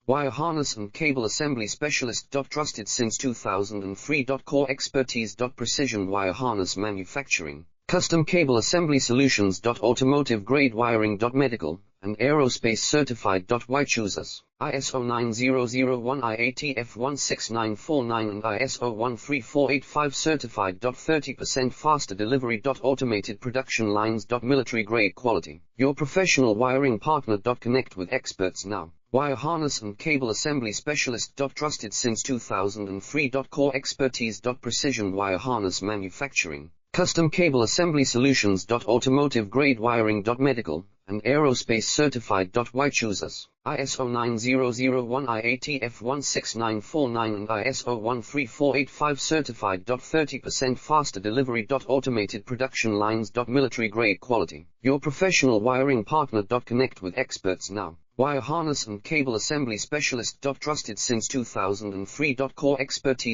Wire harness and cable assembly specialist. Trusted since 2003. Core expertise. Precision wire harness manufacturing, custom cable assembly solutions. Automotive grade wiring. Medical and aerospace certified. Why choose us? ISO 9001 IATF 16949 and ISO 13485 certified. 30% faster delivery. Automated production lines. Military grade quality. Your professional wiring partner. Connect with experts now. Wire harness and cable assembly specialist. Trusted since 2003. Core expertise. Precision wire harness manufacturing, custom cable assembly solutions. Automotive grade wiring. Medical and aerospace certified. Why choose us? ISO 9001 IATF 16949 and ISO 13485 certified. 30% faster delivery. Automated production lines. Military grade quality. Your professional wiring partner. Connect with experts now. Wire harness and cable assembly specialist. Trusted since 2003. Core expertise.